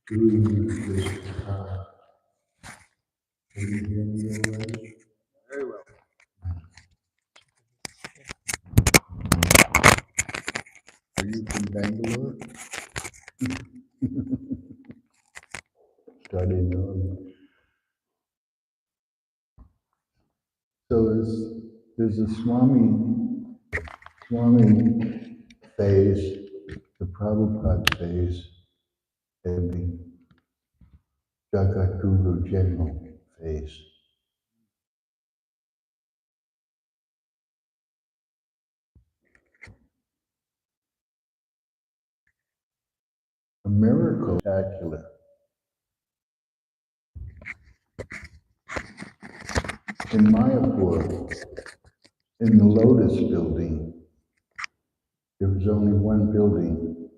doing this. Can you hear me already? Very well. Are you from Bangalore? Starting knowing. So there's a Swami phase, the Prabhupada phase, and the Jagat Guru General phase. A miracle spectacular. In Mayapur, in the Lotus building, there was only one building.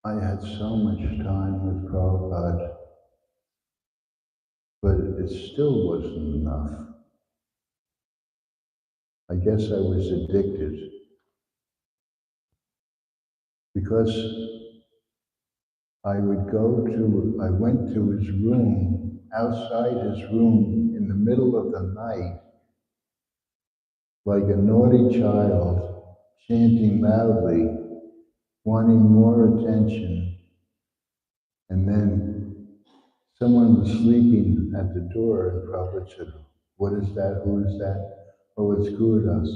I had so much time with Prabhupada, but it still wasn't enough. I guess I was addicted because I went to his room, outside his room, in the middle of the night, like a naughty child, chanting loudly, wanting more attention. And then someone was sleeping at the door, and Prabhupada said, "What is that? Who is that?" "Oh, it's Gurudas."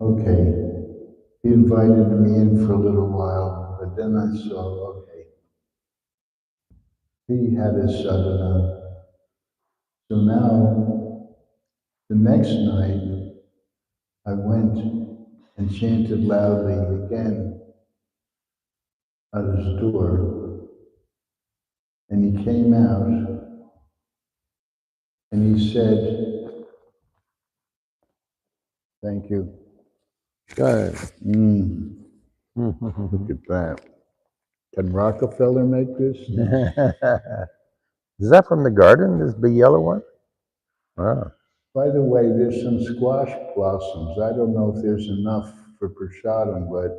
Okay. He invited me in for a little while, but then I saw, okay, he had his sadhana. So now, the next night, I went and chanted loudly again at his door, and he came out, and he said, "Thank you." Good. Look at that. Can Rockefeller make this? Is that from the garden, this big yellow one? Wow. By the way, there's some squash blossoms. I don't know if there's enough for prasadam, but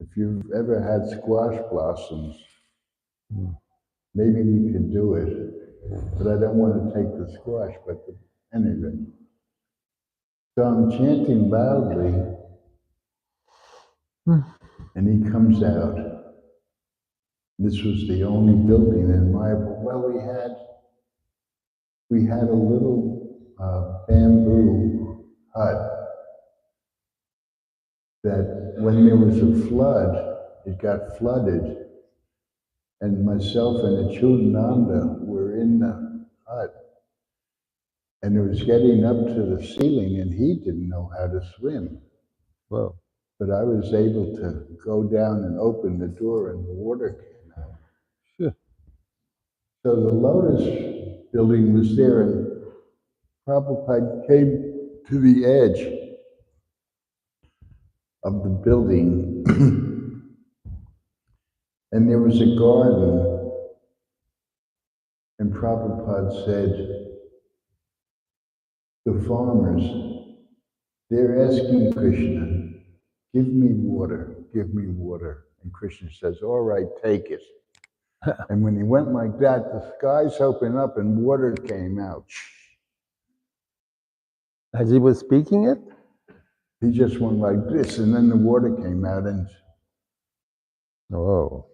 if you've ever had squash blossoms, maybe we could do it. But I don't want to take the squash, but anyway. So I'm chanting loudly, and he comes out. This was the only building in my, well, we had a little bamboo hut that when there was a flood, it got flooded, and myself and Achudananda were in the hut, and it was getting up to the ceiling, and he didn't know how to swim. Whoa. But I was able to go down and open the door, and the water came out. Sure. So the Lotus building was there, and Prabhupada came to the edge of the building, and there was a garden, and Prabhupada said, the farmers, they're asking Krishna, give me water, give me water. And Krishna says, all right, take it. And when he went like that, the skies opened up and water came out. As he was speaking it? He just went like this, and then the water came out, and Whoa.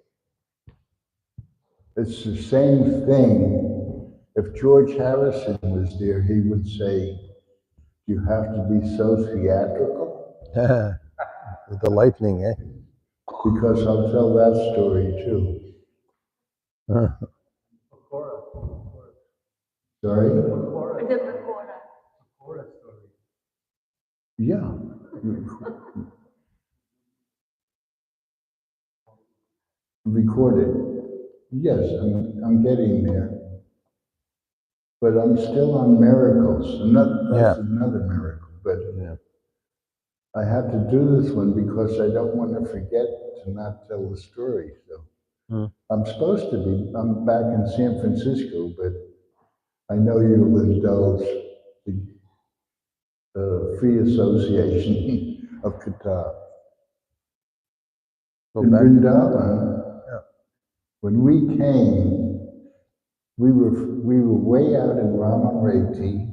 it's the same thing. If George Harrison was there, he would say, you have to be so theatrical. With the lightning, eh? Because I'll tell that story too. Sorry? Yeah. Recorded. Yes, I'm getting there. But I'm still on miracles. That's another miracle. But I have to do this one because I don't want to forget to not tell the story. So I'm supposed to be, I'm back in San Francisco, but I know you'll indulge the Free Association of Qatar. Go in back. Vrindavan, Yeah. when we came, we were way out in Ramareti.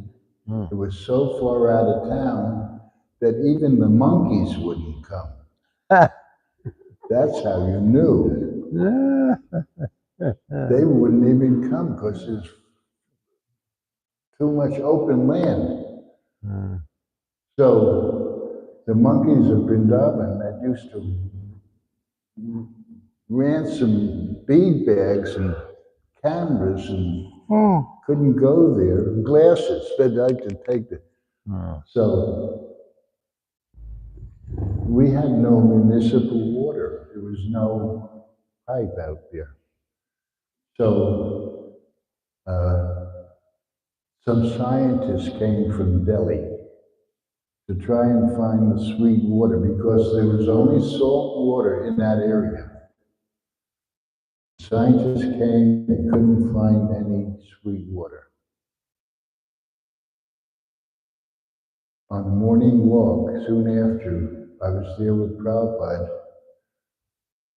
It was so far out of town that even the monkeys wouldn't come. That's how you knew. They wouldn't even come because there's too much open land. Mm. So the monkeys of Vrindavan that used to ransom bead bags and cameras and couldn't go there. Glasses, they'd like to take the. So we had no municipal water. There was no pipe out there. So some scientists came from Delhi to try and find the sweet water because there was only salt water in that area. Scientists came, they couldn't find any sweet water. On the morning walk, soon after, I was there with Prabhupada.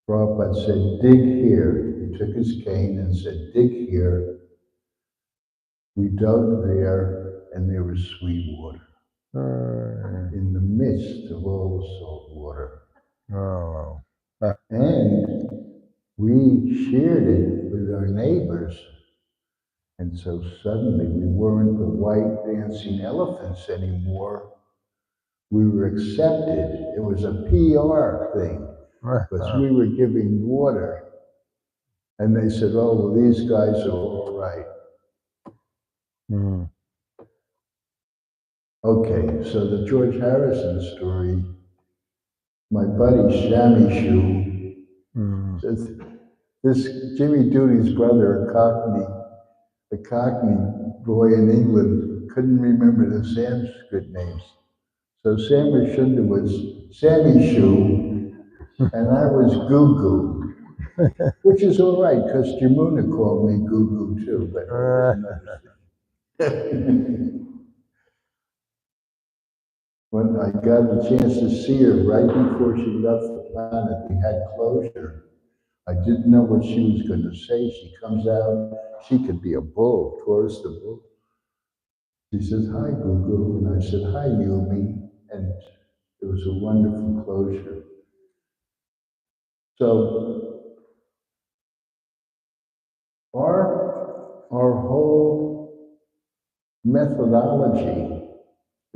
Prabhupada said, dig here. He took his cane and said, dig here. We dug there, and there was sweet water in the midst of all the salt water. Oh. And we shared it with our neighbors. And so suddenly we weren't the white dancing elephants anymore. We were accepted. It was a PR thing because we were giving water. And they said, oh, well, these guys are all right. Mm. Okay, so the George Harrison story, my buddy Shammy Shoe says, this Jimmy Duty's brother, a Cockney boy in England, couldn't remember the Sanskrit names. So Sammy Shunda was Sammy Shoe, and I was Goo Goo, which is all right, because Jamuna called me Goo Goo too, but that's another thing. When I got a chance to see her right before she left the planet, we had closure. I didn't know what she was going to say. She comes out, she could be a bull, Taurus the bull. She says, hi, Goo, and I said, hi, Yumi, and it was a wonderful closure. So our whole methodology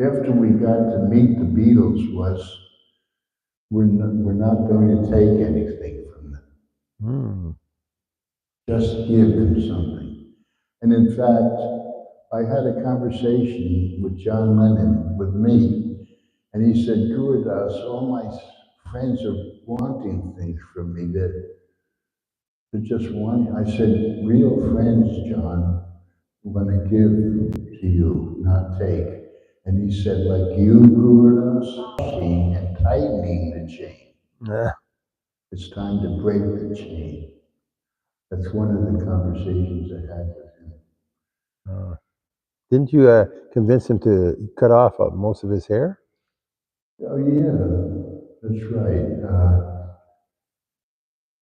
after we got to meet the Beatles was we're not going to take anything from them. Just give them something. And in fact, I had a conversation with John Lennon, with me, and he said, Gurudas, all my friends are wanting things from me that they're just wanting. I said, real friends, John, want to give to you, not take. And he said, like you, Gurudas, and tightening the chain. Yeah. It's time to break the chain. That's one of the conversations I had with him. Didn't you convince him to cut off most of his hair? Oh, yeah, that's right.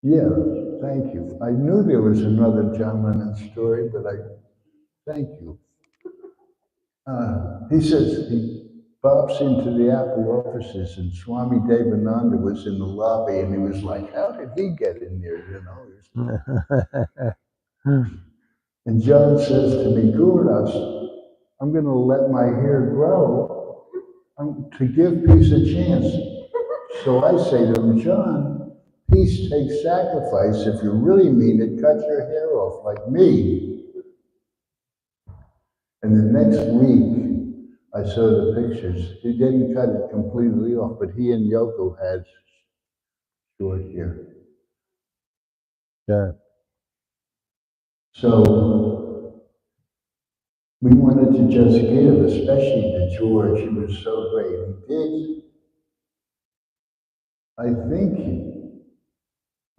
Yeah, thank you. I knew there was another John Lennon story, but thank you. He says he bops into the Apple offices and Swami Devananda was in the lobby and he was like, how did he get in there, you know? And John says to me, Gurudas, I'm going to let my hair grow to give peace a chance. So I say to him, John, peace takes sacrifice. If you really mean it, cut your hair off like me. And the next week, I saw the pictures. He didn't cut it completely off, but he and Yoko had short hair. Yeah. So we wanted to just give, especially to George. He was so great. He did. I think,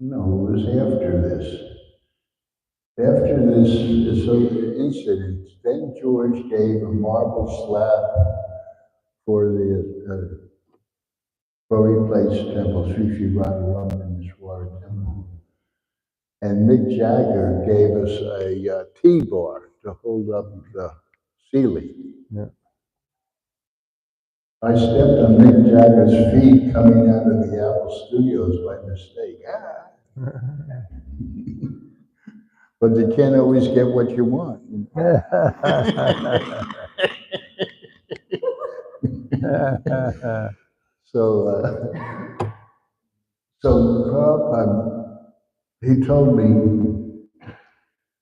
no, it was after this. After this incident, then George gave a marble slab for the Bowie Place Temple, Sri Sri Radharamaneswara Temple. And Mick Jagger gave us a T-bar to hold up the ceiling. Yeah. I stepped on Mick Jagger's feet coming out of the Apple Studios by mistake. But you can't always get what you want. So, so Prabhupada, he told me,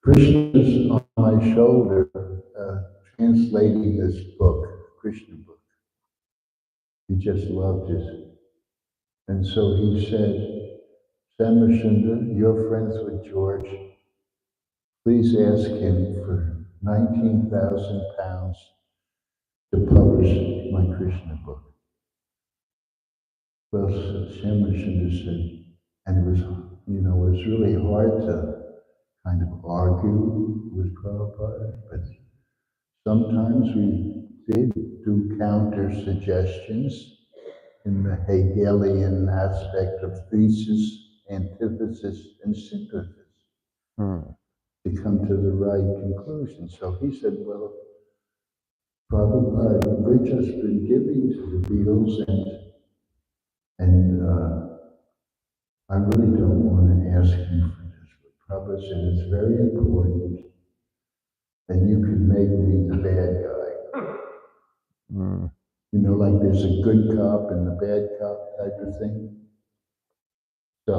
Krishna's on my shoulder translating this book, Krishna book. He just loved it. And so he said, Samashunda, you're friends with George. Please ask him for 19,000 pounds to publish my Krishna book. Well, Samashunda said, and it was, it was really hard to kind of argue with Prabhupada, but sometimes we did do counter suggestions in the Hegelian aspect of thesis, antithesis, and synthesis to come to the right conclusion. So he said, well, Prabhupada, we've just been giving to the Beatles, and I really don't want to ask you for this, but Prabhupada said it's very important, and you can make me the bad guy. Like there's a good cop and the bad cop type of thing. So,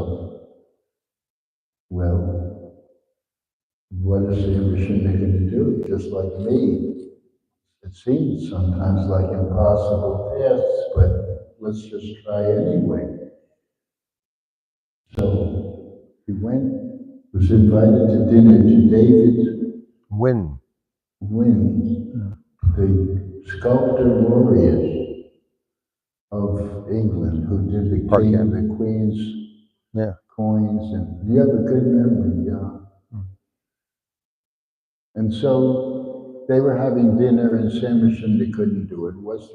well, what is the Amritsar going to do? Just like me. It seems sometimes like impossible tasks, but let's just try anyway. So he was invited to dinner to David Wynn, the sculptor laureate of England, who did the King and the Queen's coins, and you have a good memory, yeah. And so they were having dinner, and Samashunda couldn't do it. It was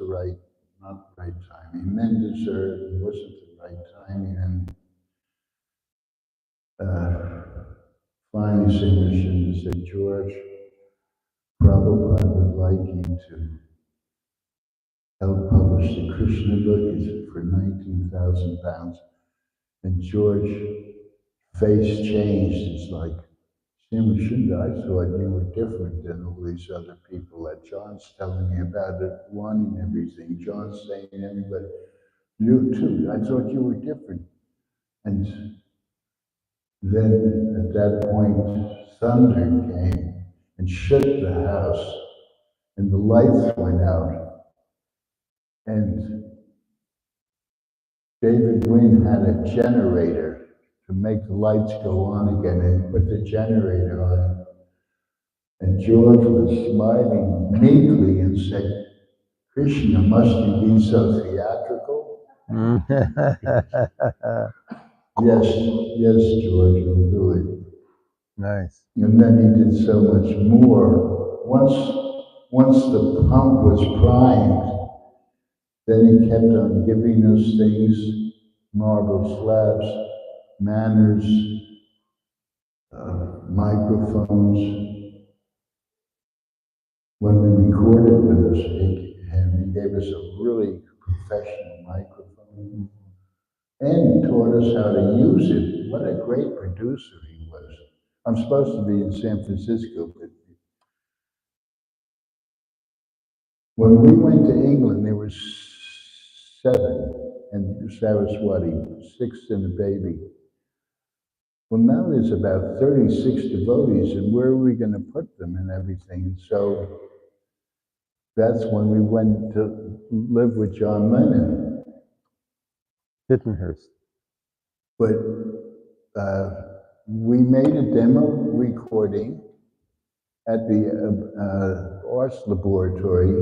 not the right timing. Men dessert, it wasn't the right timing, and finally Samashunda said, George, Prabhupada would like you to help publish the Krishna book for 19,000 pounds. And George face changed. It's like, Samashunda, I thought you were different than all these other people that John's telling me about it, wanting everything. John's saying everybody, you too, I thought you were different. And then at that point, thunder came and shook the house, and the lights went out. And David Wynn had a generator to make the lights go on again, and he put the generator on. And George was smiling meekly and said, Krishna, must you be so theatrical? Yes, George, will do it. Nice. And then he did so much more. Once the pump was primed, then he kept on giving us things, marble slabs, manners, microphones. When we recorded with us, he gave us a really professional microphone and taught us how to use it. What a great producer he was. I'm supposed to be in San Francisco, but when we went to England, there were 7, and Saraswati, 6 and a baby. Well, now there's about 36 devotees, and where are we going to put them and everything? So that's when we went to live with John Lennon. Tittenhurst. But we made a demo recording at the Arts Laboratory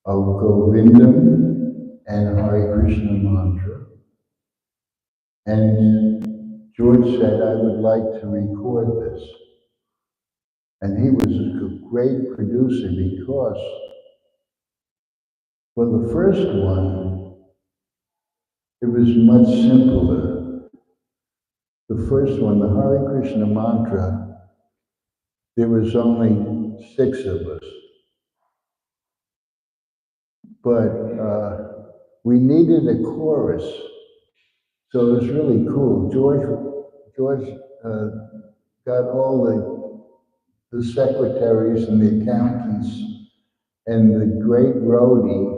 of Govindam and Hare Krishna mantra. And George said, I would like to record this. And he was a great producer because, well, the first one, it was much simpler. The first one, the Hare Krishna mantra, there was only 6 of us. But we needed a chorus. So it was really cool. George got all the secretaries and the accountants and the great roadie.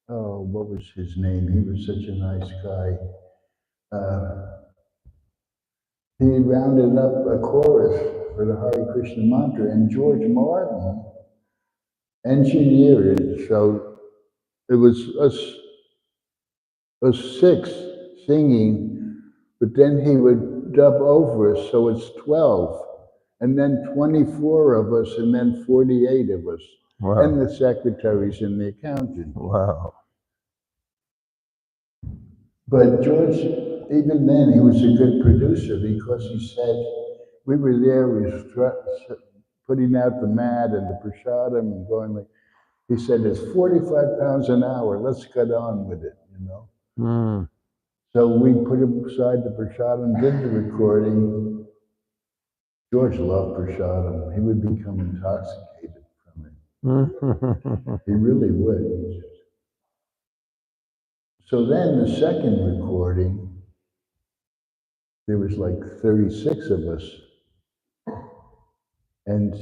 Oh, what was his name? He was such a nice guy. He rounded up a chorus for the Hare Krishna mantra, and George Martin engineered it. So it was us 6 singing, but then he would dub over us, so it's 12, and then 24 of us, and then 48 of us, Wow. and the secretaries and the accountant. Wow. But George, even then, he was a good producer because he said, we were there, we were putting out the mat and the prasadam and going like, he said, it's 45 pounds an hour, let's get on with it, you know? Mm. So we put aside the prasadam, did the recording. George loved prasadam. He would become intoxicated from it. He really would. So then the second recording, there was like 36 of us. And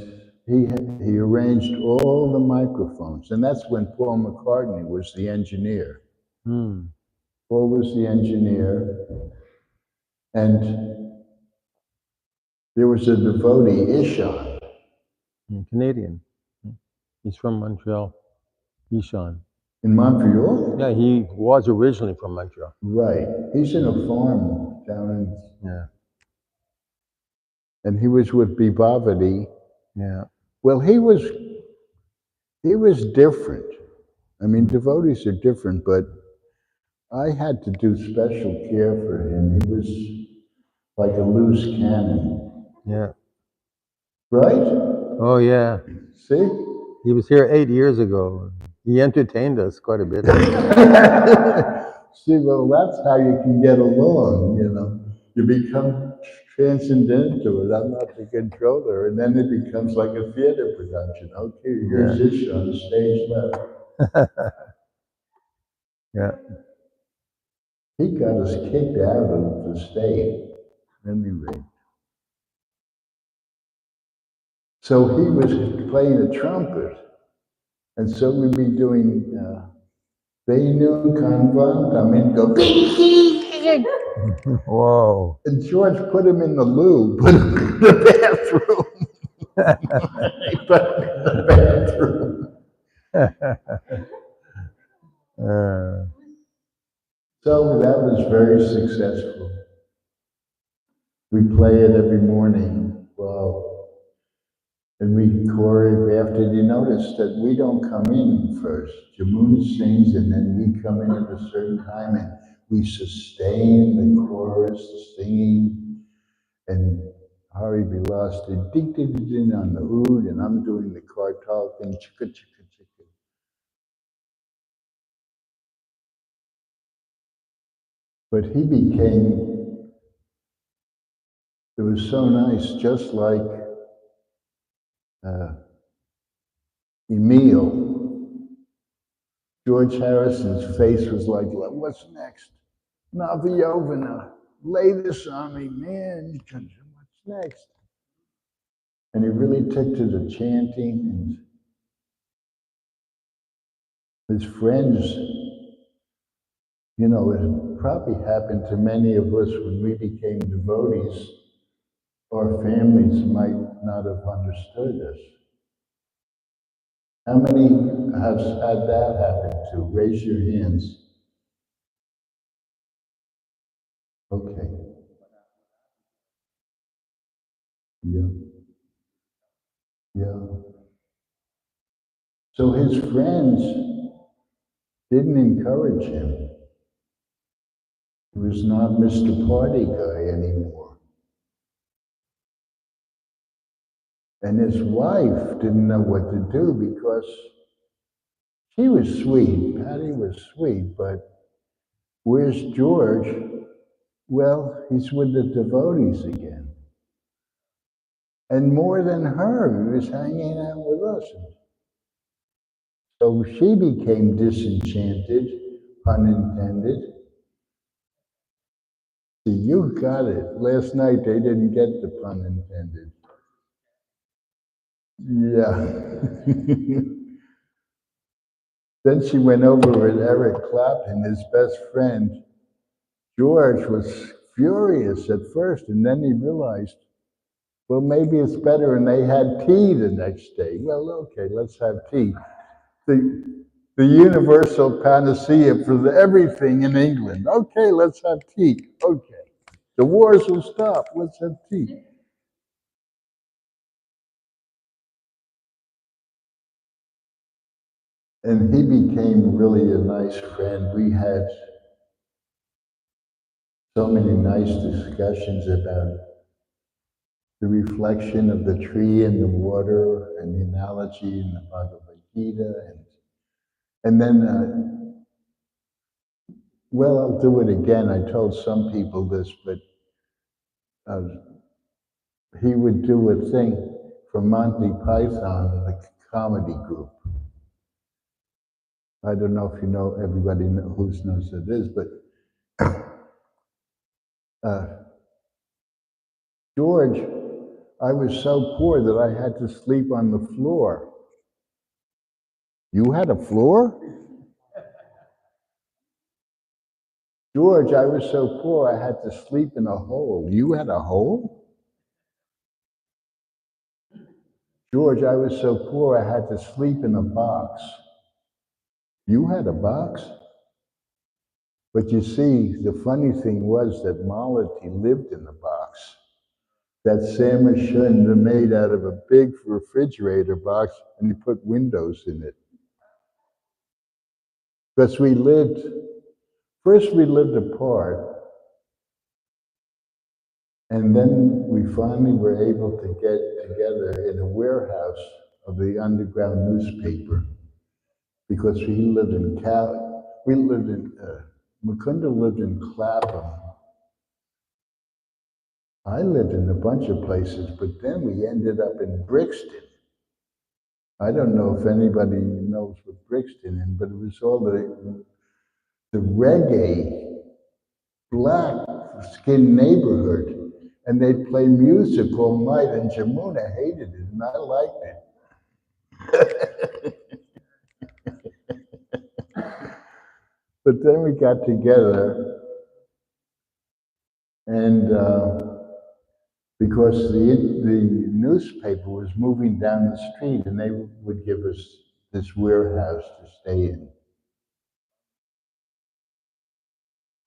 he arranged all the microphones. And that's when Paul McCartney was the engineer. Mm. Paul was the engineer. And there was a devotee, Ishan. Canadian. He's from Montreal. Ishan. In Montreal? Yeah, he was originally from Montreal. Right. He's in a farm down in, Yeah. and he was with Bibhavati. Yeah. Well, he was different. I mean, devotees are different, but I had to do special care for him. He was like a loose cannon. Yeah. Right? Oh, yeah. See? He was here 8 years ago. He entertained us quite a bit. See, well, that's how you can get along, you know. You become transcendent to it. I'm not the controller. And then it becomes like a theater production. Okay, here's Isha on stage left. Yeah. He got us kicked out of the state, at any rate. So he was playing the trumpet. And so we'd be doing Venu Kanvam, and go, Whoa. and George put him in the loo, put him in the bathroom. He put him in the bathroom. So that was very successful. We play it every morning. Well, and we choreographed it. You notice that we don't come in first. Jamuna sings, and then we come in at a certain time, and we sustain the chorus, the singing, and Hari Vilas did ding ding ding on the oud, and I'm doing the kartal thing, chicka chicka chicka. But he became, it was so nice, just like Emil. George Harrison's face was like, what's next? Navayovana, lay this on me, man. What's next? And he really took to the chanting, and his friends, you know, it probably happened to many of us when we became devotees. Our families might not have understood us. How many have had that happen to? Raise your hands. Okay. Yeah. Yeah. So his friends didn't encourage him. He was not Mr. Party Guy anymore. And his wife didn't know what to do because she was sweet. Patty was sweet, but Where's George? Well, he's with the devotees again. And more than her, he was hanging out with us. So she became disenchanted, pun intended. See, you got it. Last night they didn't get the pun intended. Yeah. Then she went over with Eric Clapton, his best friend. George was furious at first, and then he realized, well, maybe it's better. And they had tea the next day. Well, okay, let's have tea. The universal panacea for everything in England. Okay, let's have tea. Okay. The wars will stop. Let's have tea. And he became really a nice friend. We had so many nice discussions about the reflection of the tree in the water and the analogy in the Bhagavad Gita. And then, well, I'll do it again. I told some people this, but uh, he would do a thing for Monty Python, the comedy group. I don't know if you know, everybody who knows it is, but uh, George, I was so poor that I had to sleep on the floor. You had a floor? George, I was so poor I had to sleep in a hole. You had a hole? George, I was so poor I had to sleep in a box. You had a box? But you see, the funny thing was that Malati lived in the box. That Samashunda made out of a big refrigerator box, and he put windows in it. Because first we lived apart, and then we finally were able to get together in a warehouse of the underground newspaper, because Mukunda lived in Clapham. I lived in a bunch of places, but then we ended up in Brixton. I don't know if anybody knows what Brixton is, but it was all the reggae, black skin neighborhood. And they'd play music all night, and Jamuna hated it, and I liked it. But then we got together, and because the newspaper was moving down the street, and they would give us this warehouse to stay in,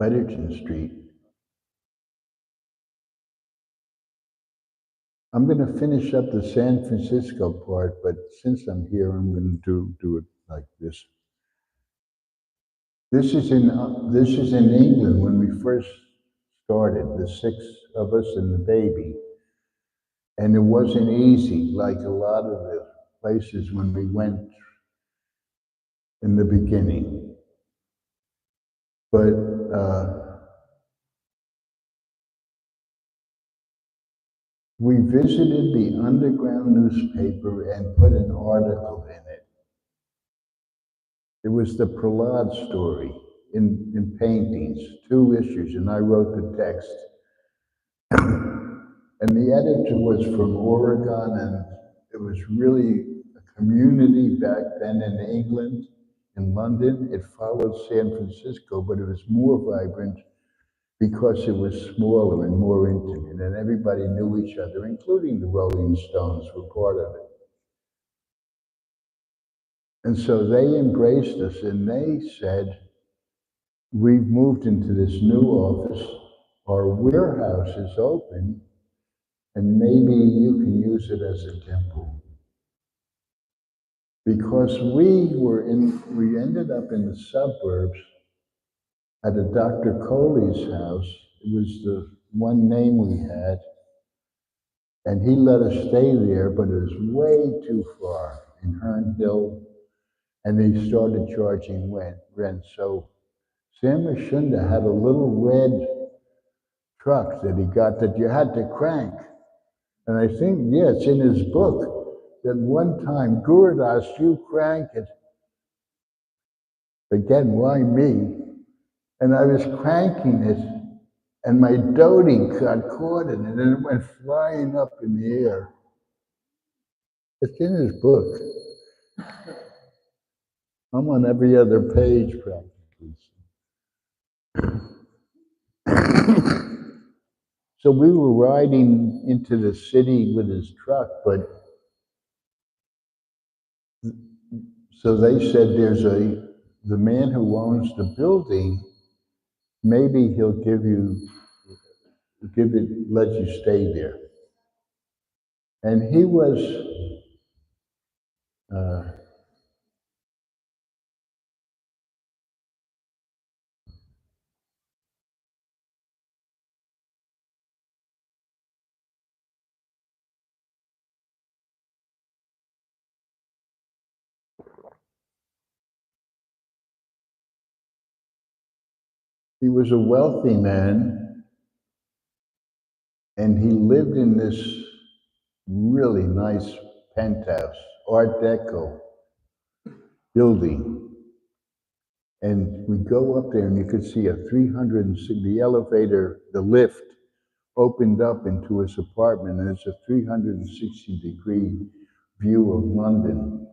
Weatherton Street. I'm going to finish up the San Francisco part, but since I'm here, I'm going to do it like this. This is in England when we first started, the six of us and the baby. And it wasn't easy, like a lot of the places when we went in the beginning. But we visited the underground newspaper and put an article in it. It was the Prahlad story in paintings, 2 issues, and I wrote the text. And the editor was from Oregon, and it was really a community back then in England, in London. It followed San Francisco, but it was more vibrant because it was smaller and more intimate, and everybody knew each other, including the Rolling Stones were part of it. And so they embraced us, and they said, we've moved into this new office, our warehouse is open, and maybe you can use it as a temple. Because we ended up in the suburbs at a Dr. Coley's house. It was the one name we had, and he let us stay there, but it was way too far in Herne Hill, and they started charging rent. So Sam Shunda had a little red truck that he got that you had to crank. And I think, yeah, it's in his book that one time, Gurudas, you crank it. Again, why me? And I was cranking it, and my dhoti got caught in it, and it went flying up in the air. It's in his book. I'm on every other page practically. So we were riding into the city with his truck, but so they said the man who owns the building, maybe he'll let you stay there. And uh, he was a wealthy man, and he lived in this really nice penthouse, Art Deco building. And we go up there and you could see the elevator, the lift opened up into his apartment, and it's a 360-degree view of London.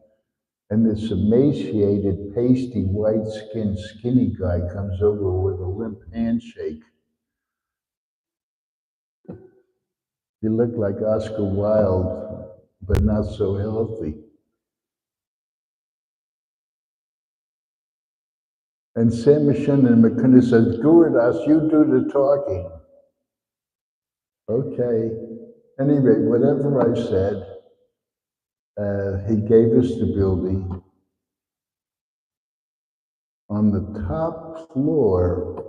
And this emaciated, pasty, white-skinned, skinny guy comes over with a limp handshake. He looked like Oscar Wilde, but not so healthy. And Samashin and Mukunda says, Gurudas, you do the talking. Okay. Anyway, whatever I said, he gave us the building. On the top floor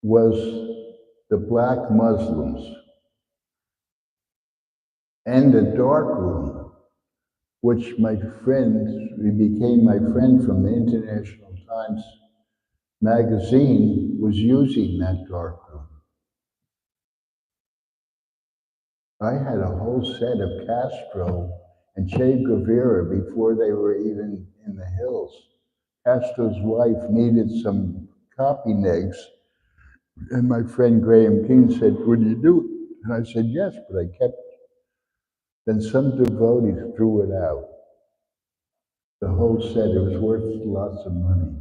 was the black Muslims and a dark room, which my friend, he became my friend from the International Times magazine, was using that dark room. I had a whole set of Castro and Che Guevara before they were even in the hills. Castro's wife needed some copy negs, and my friend Graham King said, would you do it? And I said, yes, but I kept it. Then some devotee threw it out. The whole set, it was worth lots of money.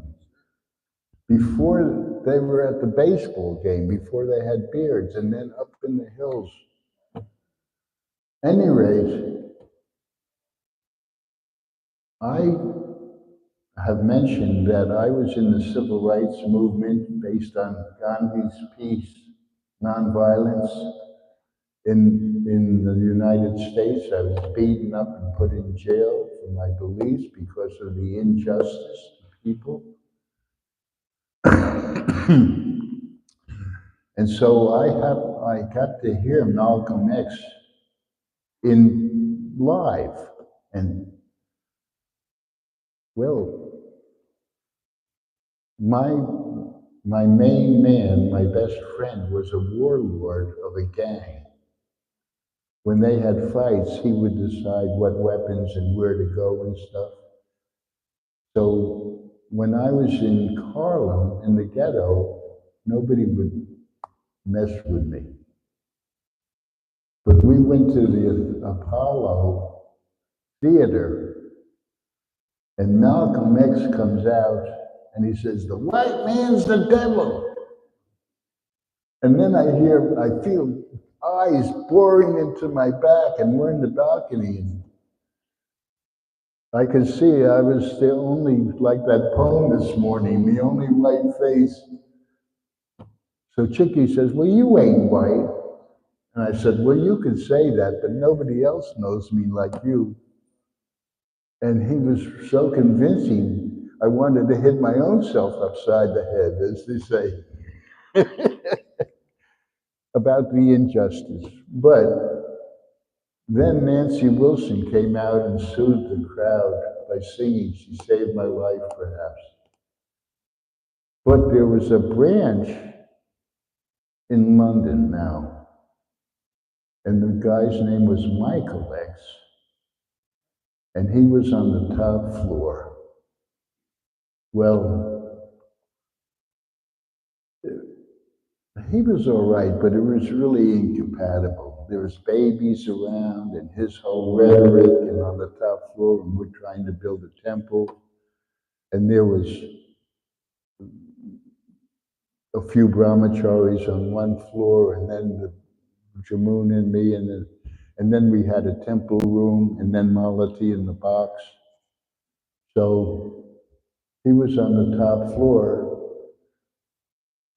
Before they were at the baseball game, before they had beards, and then up in the hills. Any rate, I have mentioned that I was in the civil rights movement based on Gandhi's peace, nonviolence. In the United States, I was beaten up and put in jail for my beliefs because of the injustice to people. And so I got to hear Malcolm X in live, and well, my main man, my best friend, was a warlord of a gang. When they had fights, he would decide what weapons and where to go and stuff. So when I was in Harlem, in the ghetto, nobody would mess with me. But we went to the Apollo Theater, and Malcolm X comes out and he says, the white man's the devil. And then I feel eyes boring into my back, and we're in the balcony, and I could see I was the only, like that poem this morning, the only white face. So Chicky says, well, you ain't white. And I said, well, you could say that, but nobody else knows me like you. And he was so convincing, I wanted to hit my own self upside the head, as they say, about the injustice. But then Nancy Wilson came out and soothed the crowd by singing, She Saved My Life, perhaps. But there was a branch in London now, and the guy's name was Michael X, and he was on the top floor. Well, he was all right, but it was really incompatible. There was babies around and his whole rhetoric, and on the top floor, and we're trying to build a temple, and there was a few brahmacharis on one floor, and then the Jamun and me, and then we had a temple room, and then Malati in the box. So he was on the top floor,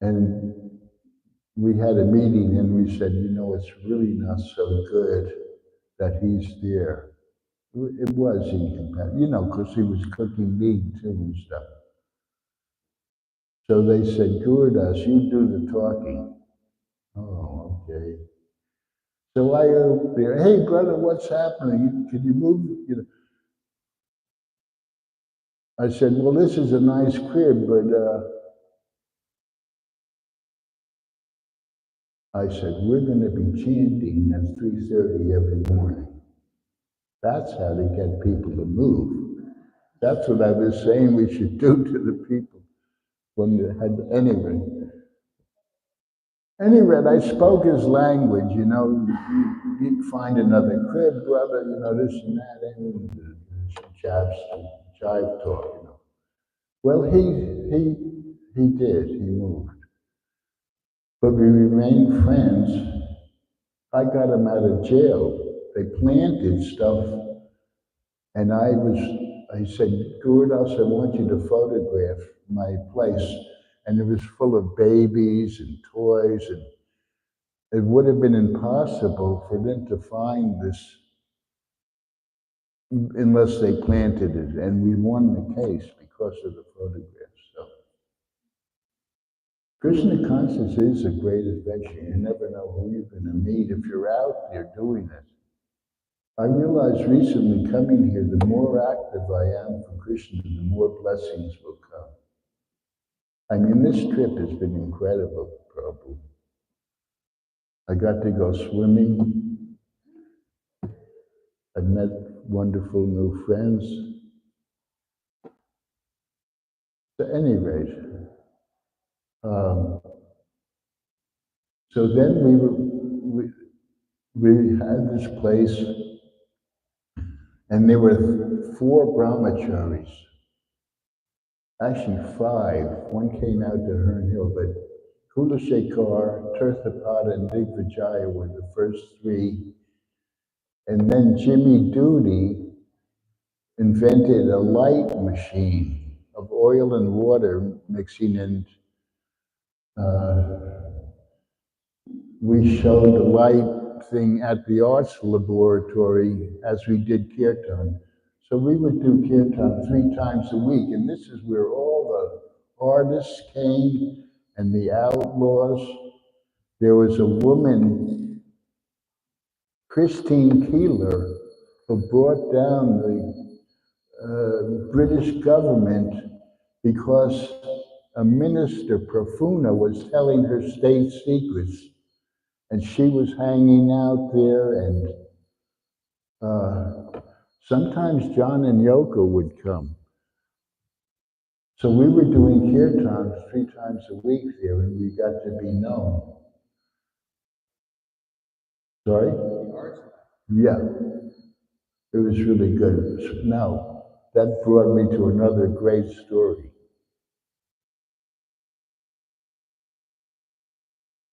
and we had a meeting, and we said, it's really not so good that he's there. It was incompatible, because he was cooking meat too and stuff. So they said, Gurudas, you do the talking. Oh, okay. So I go there, hey brother, what's happening? Can you move? I said, well, this is a nice crib, but I said, we're going to be chanting at 3:30 every morning. That's how to get people to move. That's what I was saying we should do to the people when they had Anyway, I spoke his language, you'd find another crib, brother, this and that, and jive talk. Well, he did, he moved. But we remained friends. I got him out of jail. They planted stuff, and I said, Gurudas, I want you to photograph my place. And it was full of babies and toys, and it would have been impossible for them to find this unless they planted it. And we won the case because of the photographs. So Krishna consciousness is a great adventure. You never know who you're going to meet if you're out there doing it. I realized recently coming here, the more active I am for Krishna, the more blessings will come. I mean, this trip has been incredible, Prabhu. I got to go swimming. I met wonderful new friends. At any rate, so then we had this place, and there were 4 brahmacharis. Actually 5. One came out to Herne Hill, but Kulashekar, Tirthapada, and Digvijaya were the first 3. And then Jimmy Doody invented a light machine of oil and water mixing, and we showed the light thing at the arts laboratory as we did kirtan. So we would do kirtan 3 times a week, and this is where all the artists came and the outlaws. There was a woman, Christine Keeler, who brought down the British government because a minister, Profuna, was telling her state secrets, and she was hanging out there, and sometimes John and Yoko would come. So we were doing kirtan 3 times a week there, and we got to be known. Sorry? Yeah. It was really good. Now, that brought me to another great story.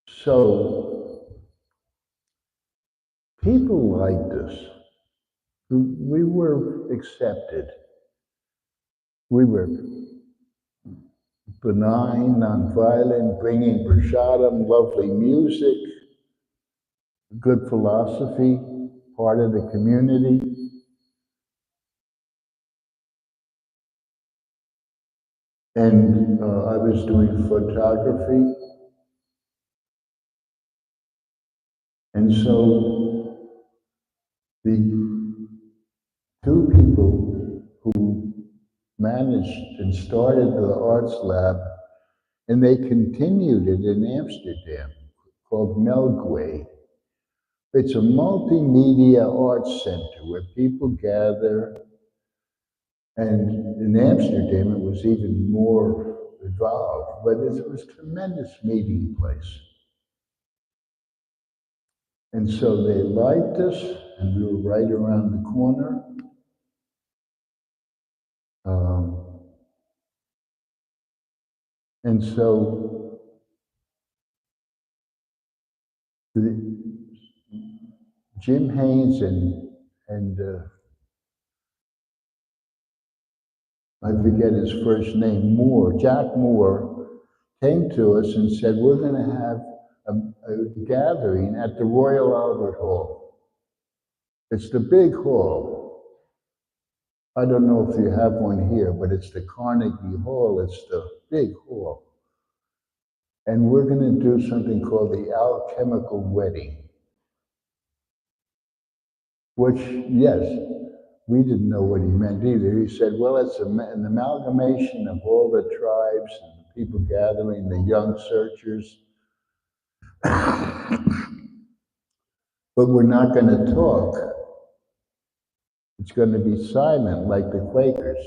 So, people liked us. We were accepted. We were benign, nonviolent, bringing prasadam, lovely music, good philosophy, part of the community. And I was doing photography. And so the 2 people who managed and started the arts lab And they continued it in Amsterdam, called Melkway. It's a multimedia arts center where people gather, and in Amsterdam it was even more evolved, but it was a tremendous meeting place. And so they liked us, and we were right around the corner. Um, and so the, Jim Haynes and I forget his first name, Moore, Jack Moore, came to us and said, we're going to have a gathering at the Royal Albert Hall. It's the big hall. I don't know if you have one here, but it's the Carnegie Hall. It's the big hall. And we're going to do something called the alchemical wedding, which, yes, we didn't know what he meant either. He said, well, it's an amalgamation of all the tribes and the people gathering, the young searchers. But we're not going to talk. It's going to be silent like the Quakers.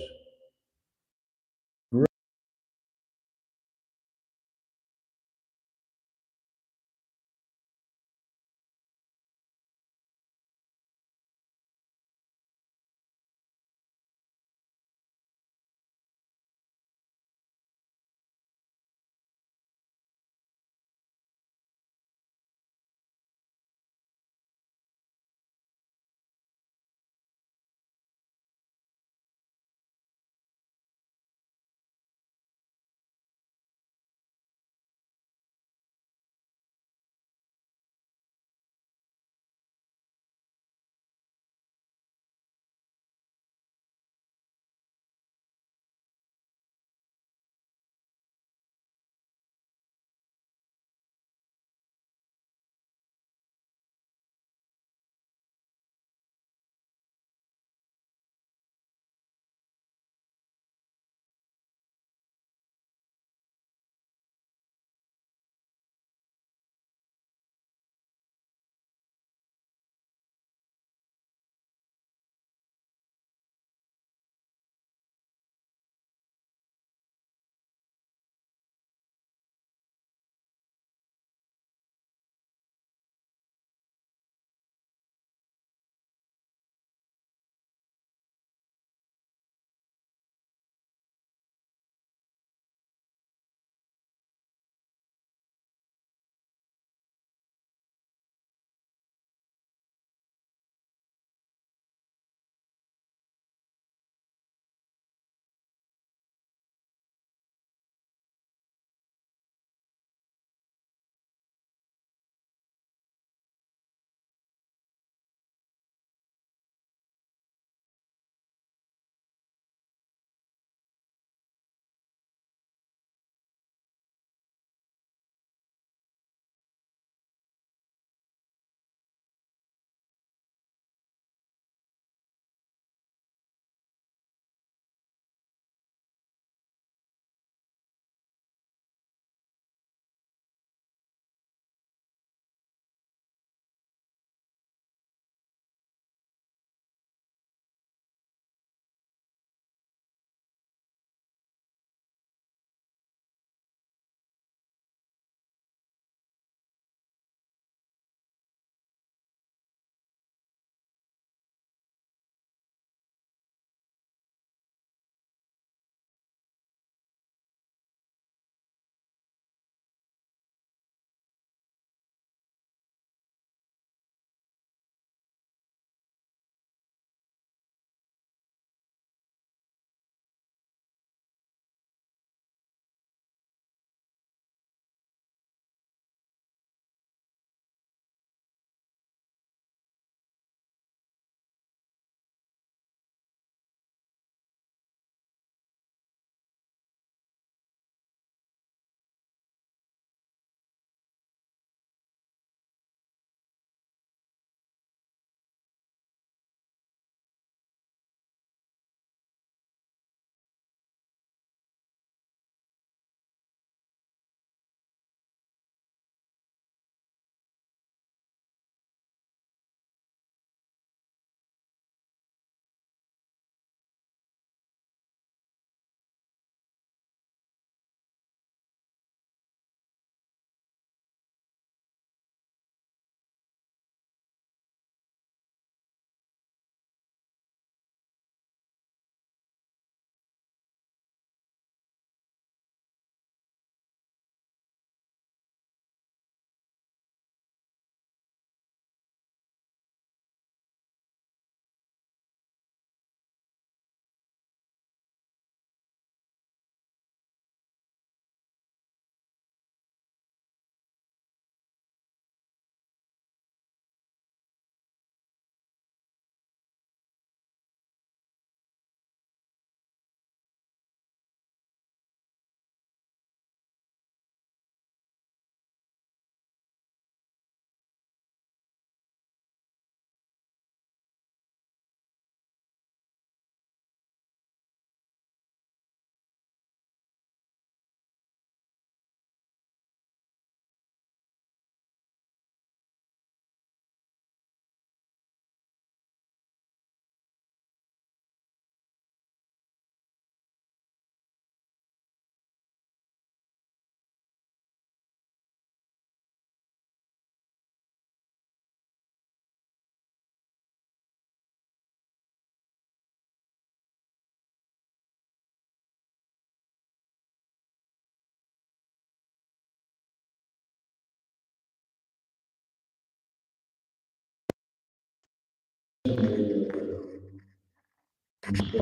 And so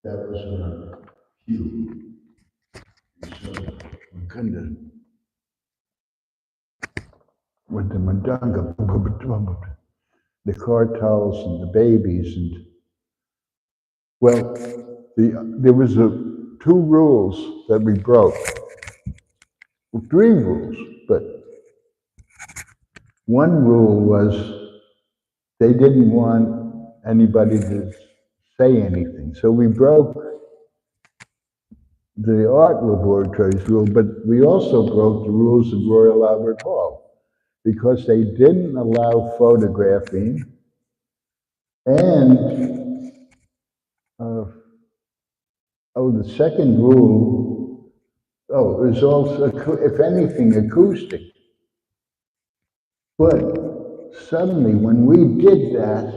that was our cue. And so we kind of with the madanga, the cartels and the babies, and well, there was two rules that we broke. Well, three rules, but one rule was they didn't want anybody to say anything. So we broke the art laboratories rule, but we also broke the rules of Royal Albert Hall because they didn't allow photographing and the second rule, it was also, if anything, acoustic. But suddenly, when we did that,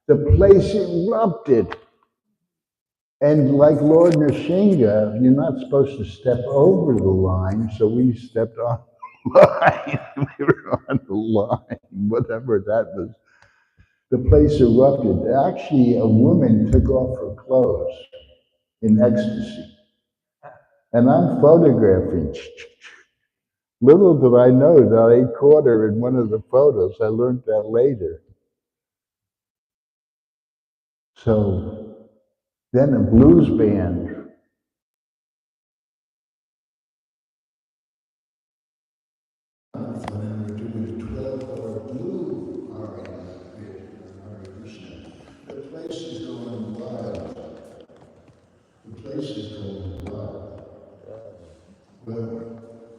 the place erupted. And like Lord Nrsinga, you're not supposed to step over the line, so we stepped on the line. We were on the line, whatever that was. The place erupted. Actually, a woman took off her clothes in ecstasy. And I'm photographing. Little did I know that I caught her in one of the photos. I learned that later. So then a blues band. When we were doing a 12-hour blue aria bit on Hare Krishna, the place is going wild. The place is going wild. Well,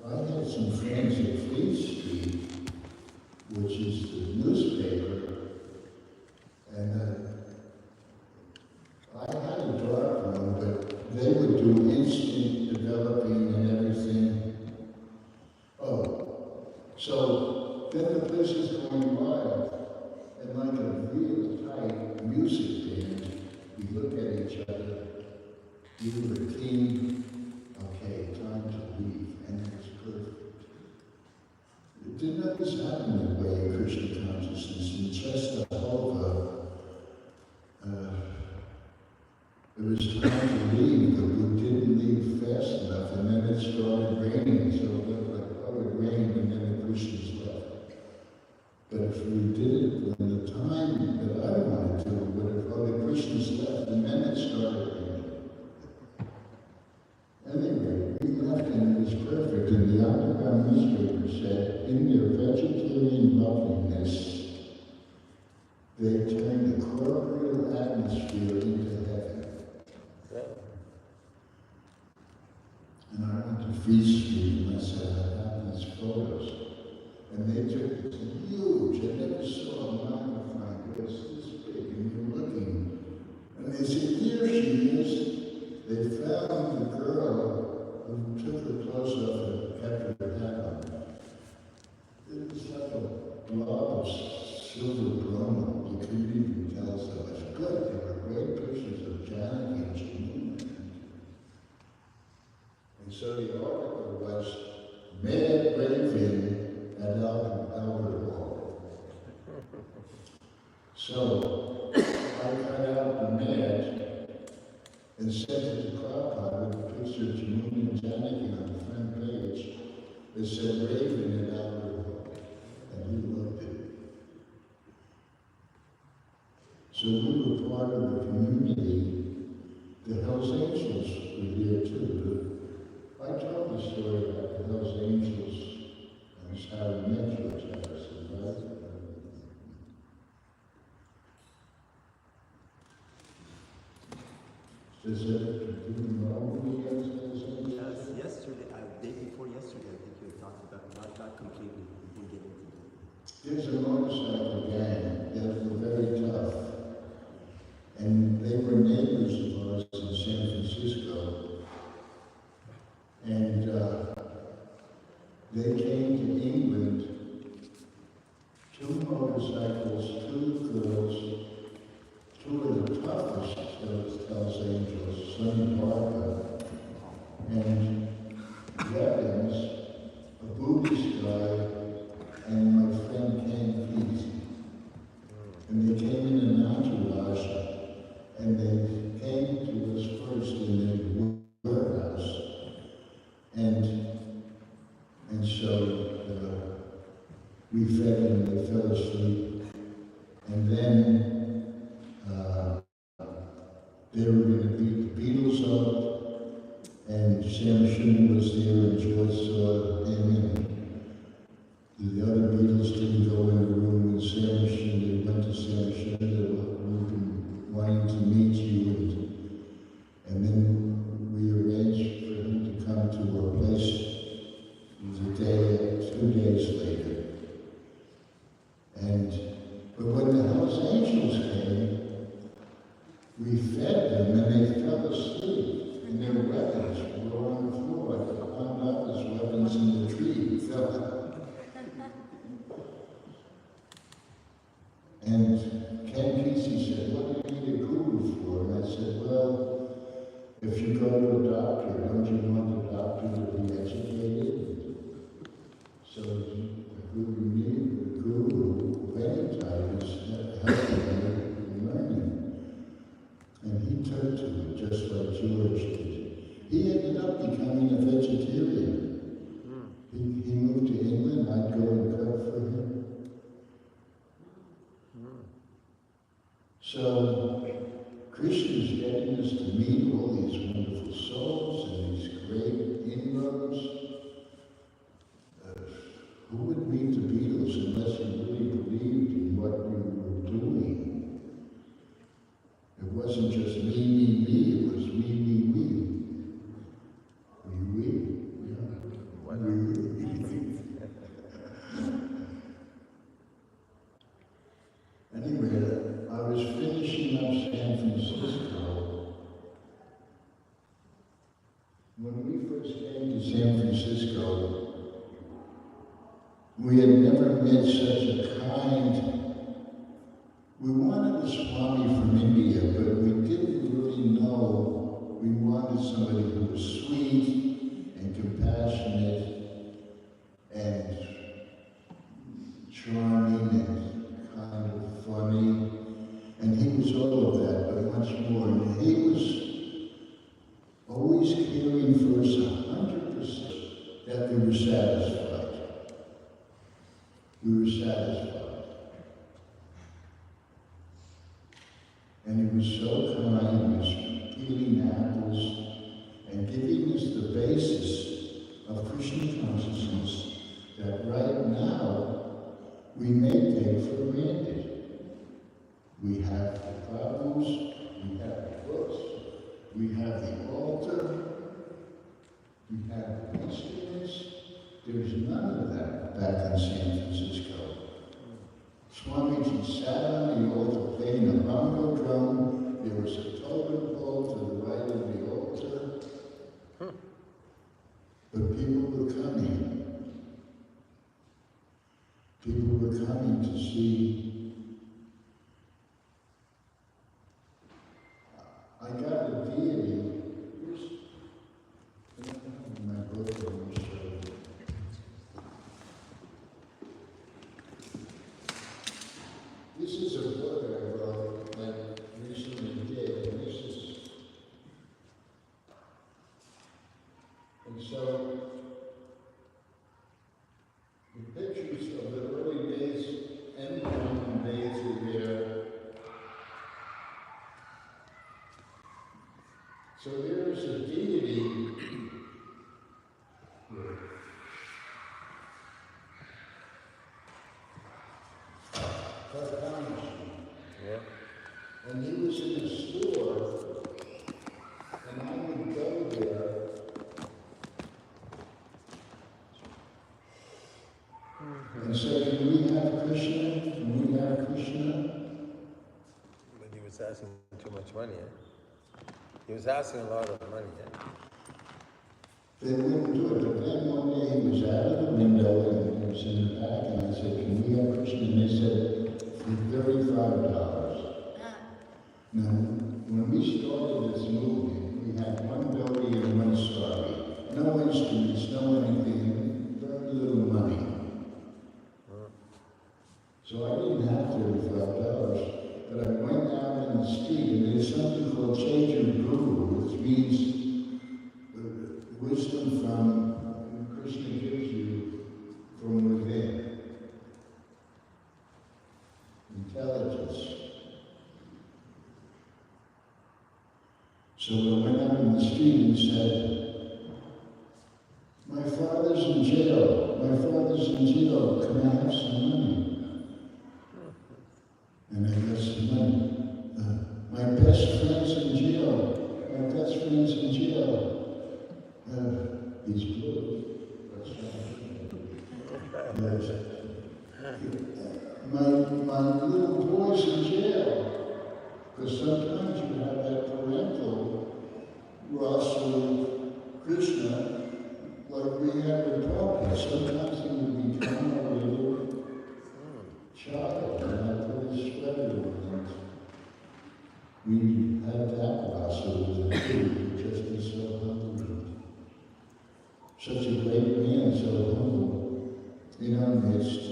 I had some friends at Fleet Street, which is the newspaper, and I had a dark room, but they would do instant developing and everything. Oh, so then the place is going wild, and like a real tight music band, we look at each other, we were a team, okay, time to leave, and it was perfect. It didn't always happen that way in Krishna consciousness. In Czestochowa, it was time to leave, but we didn't leave fast enough, and then it started raining, so it looked like, it rained, and then the Krishnas left. But if we did it in the time that I wanted to, but if the Krishnas left, and then it started raining. Anyway, we left, and it was perfect, and the underground newspaper said, in their vegetarian loveliness, they turned the corporeal atmosphere into heaven. And I went to Free Street and I said, I have these photos. And they took this huge, I never saw a magnifying glass this big, and you're looking. And they said, here she is. They found the girl who took her clothes off and kept her hat on. It was like a blob of silver bromo. You couldn't even tell so much. Good, there were great pictures of Janaki and Jamuna. And so the article was Mad Raving at Albert Hall. So I cut out the mad and sent it to Prabhupada with a picture of Jamuna and Janaki on the front page. It said Raven at Albert Hall. And he loved it. So we were part of the community. The Hells Angels were there too. I told the story about the Hells Angels and how we met George Harrison, right? Does it, do you know who the Hells Angels? Yes, yesterday, day before yesterday, I think you had talked about, not completely, we didn't get into it. There's a motorcycle gang that were very tough. And they were neighbors of ours in San Francisco. And they came to England, 2 motorcycles, 2 girls, 2 of the toughest Hells Angels, Sonny Barker, and weapons, a Buddhist guy, and my friend Ken Pease. came in an entourage, and they came to us first in the warehouse. And so we fed them, they fell asleep. And then they were going to beat the Beatles up, and Sam Schindler was there, and George saw him, and the other Beatles didn't go in the room, and Sam Schindler went to Sam Schindler, we've been wanting to meet you, and then we arranged for him to come to our place. It was a day, 2 days later. But when the Hells Angels came, we fed them and they fell asleep, and their weapons were on the floor, hung up as weapons in the tree, fell out. And Ken Kesey said, "What do you need a guru for?" And I said, "Well, if you go to a doctor, don't you want the doctor to be educated?" So the guru you need, the guru of any type is helping you in learning. And he turned to it just like George did. He ended up becoming a vegetarian. He moved to England, I'd go and cook for him. So Krishna's getting us to meet all these wonderful souls and these great inroads. Who would meet the Beatles unless you really believed in what you were doing? It wasn't just me, it was we. Anyway, I was finishing up San Francisco. When we first came to San Francisco, we had never met such a kind. We wanted a Swami from India, but we didn't really know. We wanted somebody who was sweet and compassionate and charming and kind of funny. And he was all of that, but much more. And he was always caring for us 100% that we were satisfied. We were satisfied. And he was so kind, he was peeling apples and giving us the basis of Krishna consciousness that right now we may take for granted. We have the Prabhus, we have the books, we have the altar, we have the instruments. There's none of that back in San Francisco. Swamiji sat on the altar playing a bongo drum. There was a totem pole to the right of the altar. But people were coming. People were coming to see. I got a deity. Here's my book. I'm going to show you. This is a book I wrote, like recently did, and so the pictures of the early days and the modern days are there. So there's a deity here. Yeah. And he was in a store, and I would go there. And say, "Can we have Krishna? Can we have Krishna?" But he was asking too much money, eh? He was asking a lot of money, eh? They wouldn't do it. But then one day he was out of the window and he was in the back, and I said, "Can we have Krishna?" And they said, "For $35. Now, when we started this movement, we had one Dodi and one Sari. No instruments, no anything, very little money. So I didn't have $35. relatives. So I went out in the street and said, my father's in jail. My father's in jail. Can I have some money? And I got some money. My best friend's in jail. My best friend's in jail. He's blue. That's right. My little boy's in jail. Because sometimes you have that parental Rasa Krishna, like we have with Prabhu. Sometimes he would become a little child, and I put his sweater on. We had that Rasa with a kid, just be so humble. Such a great man, so humble in our midst.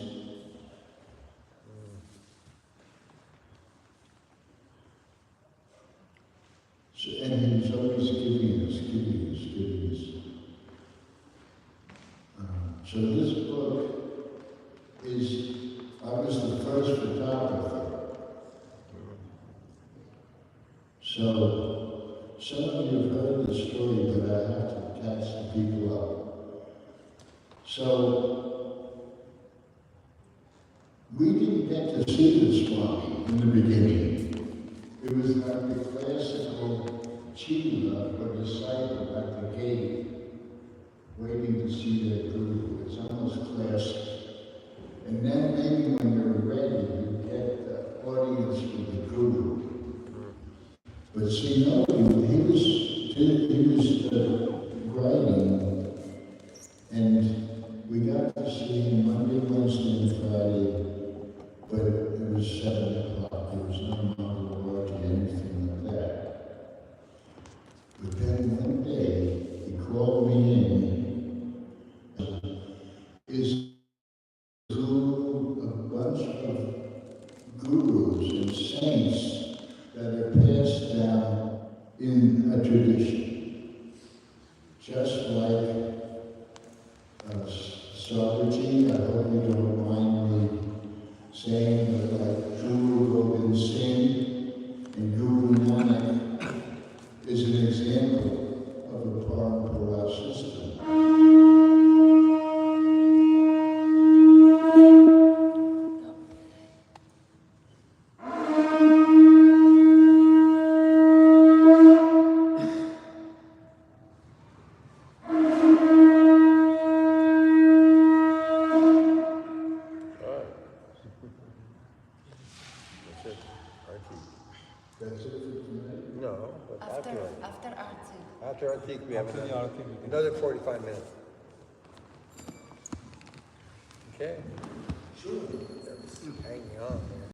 So, and he was always giving us. So this book is, I was the first photographer. So some of you have heard the story, but I have to catch the people up. So we didn't get to see the Swami in the beginning. It was like the classical Chila or disciple at the gate, waiting to see their guru. It's almost classic. And then maybe when you're ready, you get the audience with the guru. But see, no, he was writing, and we got to see him Monday, Wednesday, and Friday, but it was 7 o'clock. There was no monologue or anything like that. But then one day, he called me in. Is a bunch of gurus and saints that are passed down in a tradition. Just like Socrates, I hope you don't mind me saying that, like Guru Gobind Singh and Guru Nanak is an example of a parampara system. After Artik, we have another 45 minutes. Okay? Sure. Hanging on, man.